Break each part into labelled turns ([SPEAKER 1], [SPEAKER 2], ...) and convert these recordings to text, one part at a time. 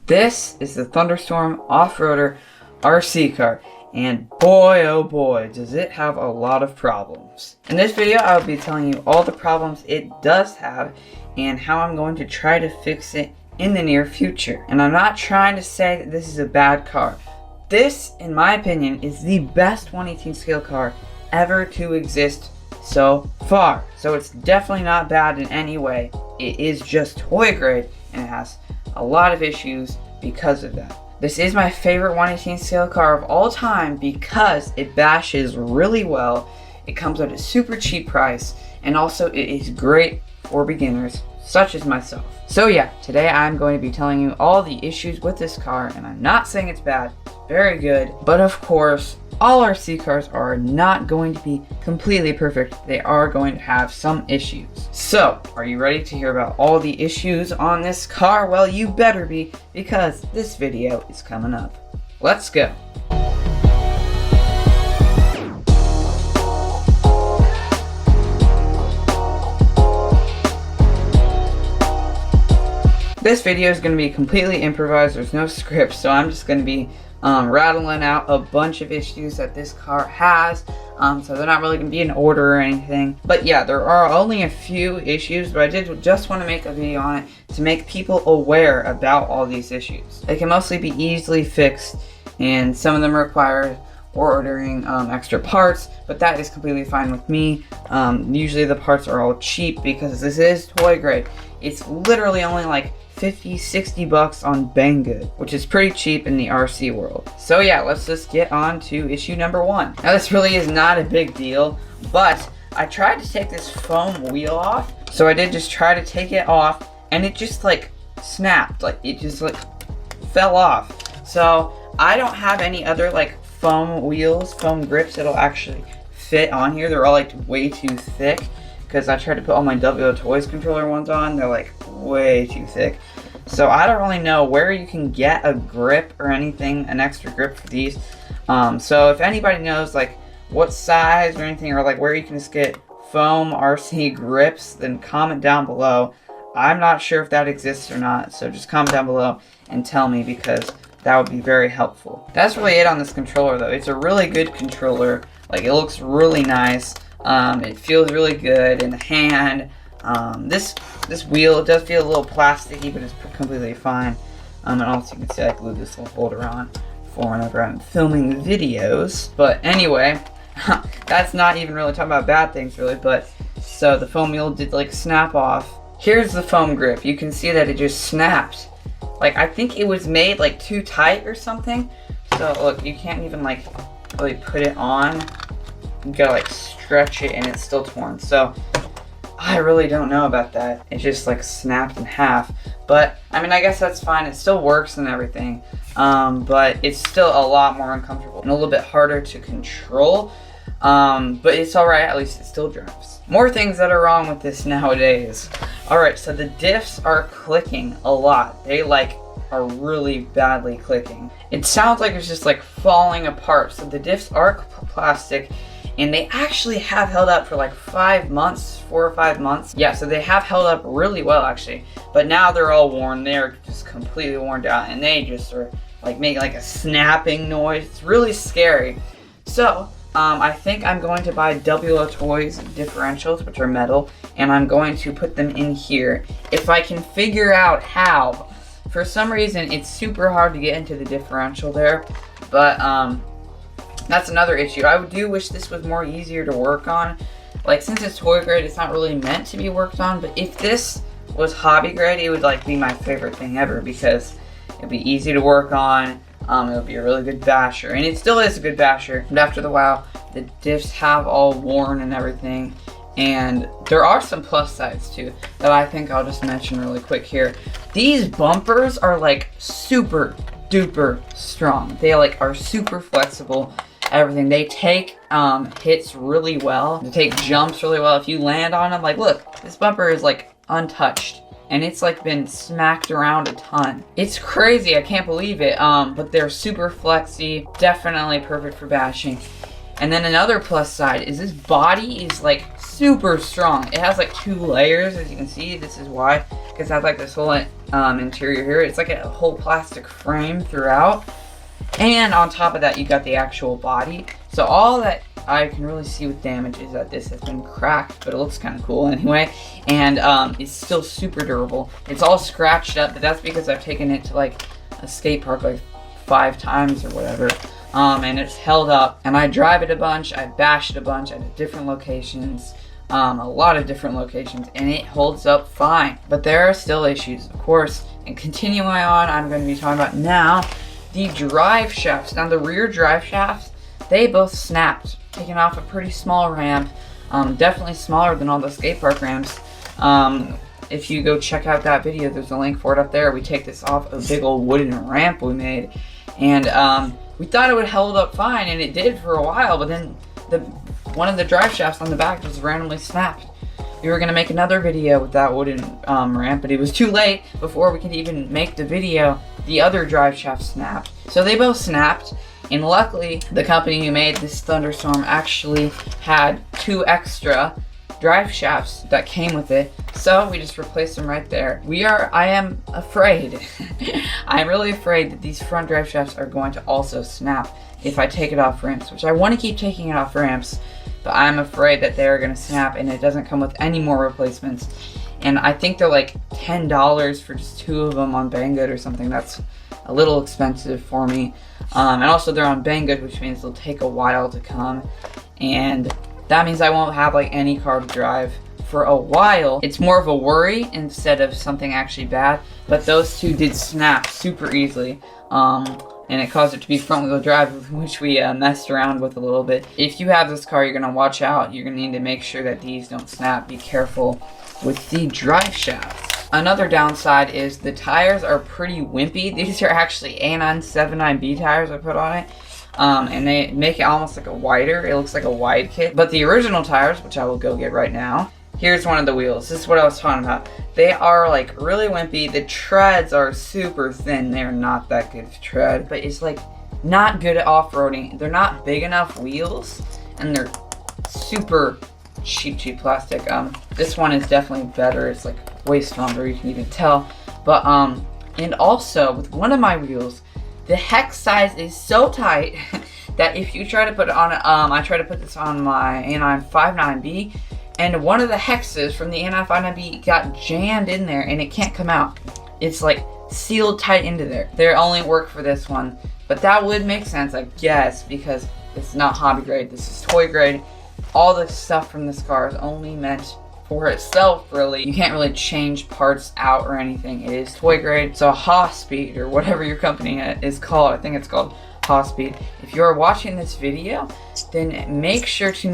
[SPEAKER 1] This is the Thunderstorm Off-Roader RC car, and boy oh boy does it have a lot of problems. In this video I will be telling you all the problems it does have and how I'm going to try to fix it in the near future. And I'm not trying to say that this is a bad car. This, in my opinion, is the best 1/18 scale car ever to exist so far. So it's definitely not bad in any way. It is just toy grade and it has a lot of issues because of that. This is my favorite 1/18 scale car of all time because it bashes really well, it comes at a super cheap price, and also it is great for beginners such as myself. So yeah, today I'm going to be telling you all the issues with this car, and I'm not saying it's bad, it's very good, but of course, all RC cars are not going to be completely perfect. They are going to have some issues. So, are you ready to hear about all the issues on this car? Well, you better be, because this video is coming up. Let's go. This video is going to be completely improvised. There's no script, so I'm just going to be rattling out a bunch of issues that this car has. So they're not really going to be in order or anything. But yeah, there are only a few issues, but I did just want to make a video on it to make people aware about all these issues. They can mostly be easily fixed, and some of them require ordering extra parts, but that is completely fine with me. Usually the parts are all cheap because this is toy grade. It's literally only like 50-60 bucks on Banggood, which is pretty cheap in the RC world. So yeah, let's just get on to issue number one. Now this really is not a big deal, but I tried to take this foam wheel off. So I did just try to take it off, and it just like snapped, like it just like fell off. So I don't have any other like foam wheels, foam grips that'll actually fit on here. They're all like way too thick, because I tried to put all my WO Toys controller ones on. They're like way too thick. So I don't really know where you can get a grip or anything, an extra grip for these. So if anybody knows like what size or anything, or like where you can just get foam RC grips, then comment down below. I'm not sure if that exists or not, so just comment down below and tell me, because that would be very helpful. That's really it on this controller though. It's a really good controller. Like, it looks really nice. It feels really good in the hand. This wheel, it does feel a little plasticky, but it's completely fine. And also you can see I glued this little holder on for whenever I'm filming videos. But anyway, that's not even really talking about bad things really, but so the foam wheel did like snap off. Here's the foam grip. You can see that it just snapped. Like, I think it was made like too tight or something. So look, you can't even like really put it on. You gotta like stretch it and it's still torn. So I really don't know about that. It just like snapped in half. But I mean, I guess that's fine. It still works and everything. But it's still a lot more uncomfortable and a little bit harder to control. But it's alright, at least it still drives. More things that are wrong with this nowadays. Alright, so the diffs are clicking a lot. They like are really badly clicking. It sounds like it's just like falling apart. So the diffs are plastic, and they actually have held up for like 5 months, 4 or 5 months. Yeah, so they have held up really well actually. But now they're all worn. They're just completely worn down, and they just are like making like a snapping noise. It's really scary. So I think I'm going to buy WO Toys differentials, which are metal, and I'm going to put them in here if I can figure out how. For some reason, it's super hard to get into the differential there, but that's another issue. I do wish this was more easier to work on. Like, since it's toy grade, it's not really meant to be worked on, but if this was hobby grade, it would like be my favorite thing ever, because it'd be easy to work on. It would be a really good basher, and it still is a good basher, but after the while, the diffs have all worn and everything. And there are some plus sides too that I think I'll just mention really quick here. These bumpers are like super duper strong. They like are super flexible, everything. They take hits really well. They take jumps really well. If you land on them, like look, this bumper is like untouched, and it's like been smacked around a ton. It's crazy, I can't believe it. But they're super flexy, definitely perfect for bashing. And then another plus side is this body is like super strong. It has like 2 layers, as you can see. This is why, because it has like this whole interior here. It's like a whole plastic frame throughout. And on top of that, you got the actual body. So all that I can really see with damage is that this has been cracked, but it looks kind of cool anyway. And it's still super durable. It's all scratched up, but that's because I've taken it to like a skate park like 5 times or whatever. And it's held up. And I drive it a bunch, I bash it a bunch at different locations. A lot of different locations, and it holds up fine. But there are still issues, of course. And continuing on, I'm going to be talking about now the drive shafts. Now the rear drive shafts, they both snapped, taking off a pretty small ramp, definitely smaller than all the skate park ramps. If you go check out that video, there's a link for it up there. We take this off a big old wooden ramp we made, and we thought it would hold up fine, and it did for a while, but then one of the drive shafts on the back just randomly snapped. We were going to make another video with that wooden ramp, but it was too late. Before we could even make the video, the other drive shaft snapped. So they both snapped, and luckily the company who made this Thunderstorm actually had 2 extra drive shafts that came with it, so we just replaced them right there. I am afraid, I'm really afraid that these front drive shafts are going to also snap if I take it off ramps, which I want to keep taking it off ramps, but I'm afraid that they're going to snap and it doesn't come with any more replacements. And I think they're like $10 for just 2 of them on Banggood or something. That's a little expensive for me. And also they're on Banggood, which means they'll take a while to come. And that means I won't have like any car to drive for a while. It's more of a worry instead of something actually bad. But those 2 did snap super easily. And it caused it to be front wheel drive, which we messed around with a little bit. If you have this car, you're gonna watch out. You're gonna need to make sure that these don't snap. Be careful with the drive shafts. Another downside is the tires are pretty wimpy. These are actually A979B tires I put on it. And they make it almost like a wider. It looks like a wide kit. But the original tires, which I will go get right now, here's one of the wheels. This is what I was talking about. They are like really wimpy. The treads are super thin. They're not that good of tread, but it's like not good at off-roading. They're not big enough wheels, and they're super cheap plastic. This one is definitely better. It's like way stronger, you can even tell. But and also with one of my wheels, the hex size is so tight that if you try to put it on, I try to put this on my A959B, and one of the hexes from the A959B got jammed in there and it can't come out. It's like sealed tight into there. They only work for this one, but that would make sense, I guess, because it's not hobby grade. This is toy grade. All the stuff from this car is only meant for itself, really. You can't really change parts out or anything. It is toy grade. So Hospeed, or whatever your company is called, I think it's called Hospeed. If you're watching this video, then make sure to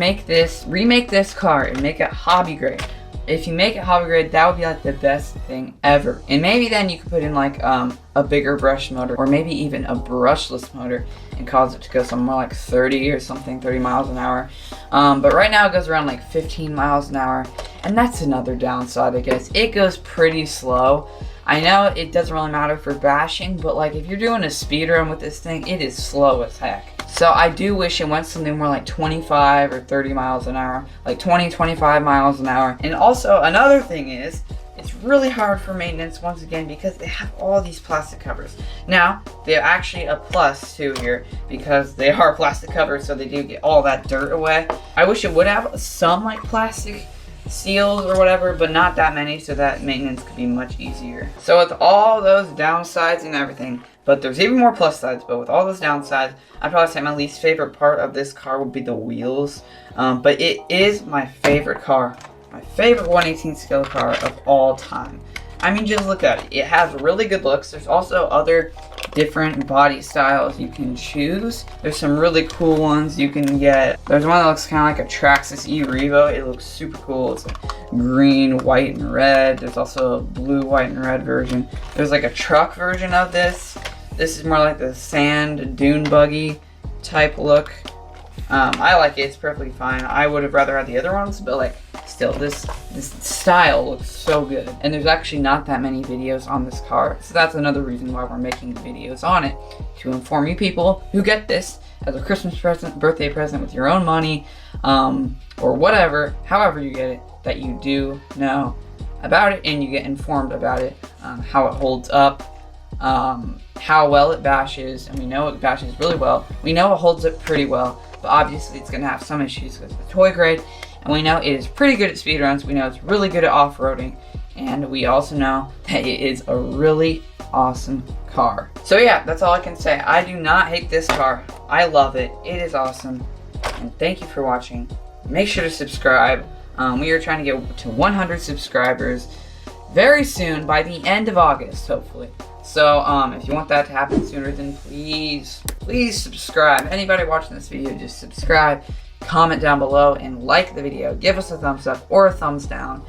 [SPEAKER 1] remake this car and make it hobby grade. If you make it hobby grade, that would be like the best thing ever. And maybe then you could put in like a bigger brush motor, or maybe even a brushless motor, and cause it to go somewhere like 30 or something, 30 miles an hour. But right now it goes around like 15 miles an hour. And that's another downside, I guess. It goes pretty slow. I know it doesn't really matter for bashing, but like if you're doing a speed run with this thing, it is slow as heck. So I do wish it went something more like 25 or 30 miles an hour, like 20, 25 miles an hour. And also another thing is, it's really hard for maintenance once again because they have all these plastic covers. Now, they have actually a plus too here because they are plastic covers, so they do get all that dirt away. I wish it would have some like plastic seals or whatever, but not that many, so that maintenance could be much easier. So with all those downsides and everything, but there's even more plus sides, but with all those downsides, I'd probably say my least favorite part of this car would be the wheels. But it is my favorite car. My favorite 1/18 scale car of all time. I mean, just look at it. It has really good looks. There's also other different body styles you can choose. There's some really cool ones you can get. There's one that looks kind of like a Traxxas E-Revo. It looks super cool. It's like green, white, and red. There's also a blue, white, and red version. There's like a truck version of this. This is more like the sand dune buggy type look. I like it. It's perfectly fine. I would have rather had the other ones, but like still, this style looks so good. And there's actually not that many videos on this car, so that's another reason why we're making videos on it, to inform you people who get this as a Christmas present, birthday present with your own money, or whatever, however you get it, that you do know about it and you get informed about it, how it holds up, how well it bashes, and we know it bashes really well. We know it holds up pretty well, but obviously it's going to have some issues because it's toy grade, and we know it is pretty good at speed runs. We know it's really good at off-roading, and we also know that it is a really awesome car. So yeah, that's all I can say. I do not hate this car. I love it. It is awesome, and thank you for watching. Make sure to subscribe. We are trying to get to 100 subscribers very soon, by the end of August, hopefully. So, if you want that to happen sooner, then please subscribe. Anybody watching this video, just subscribe, comment down below, and like the video. Give us a thumbs up or a thumbs down.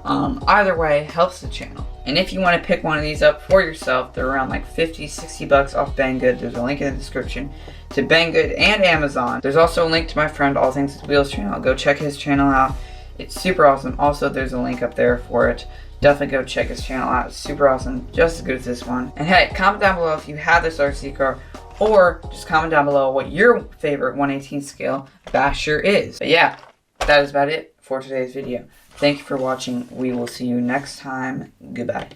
[SPEAKER 1] Either way helps the channel. And if you want to pick one of these up for yourself, they're around like 50-60 bucks off Banggood. There's a link in the description to Banggood and Amazon. There's also a link to my friend All Things Wheels channel. Go check his channel out. It's super awesome. Also, there's a link up there for it. Definitely go check his channel out. It's super awesome, just as good as this one. And hey, comment down below if you have this RC car, or just comment down below what your favorite 1/18 scale basher is. But yeah, that is about it for today's video. Thank you for watching. We will see you next time. Goodbye.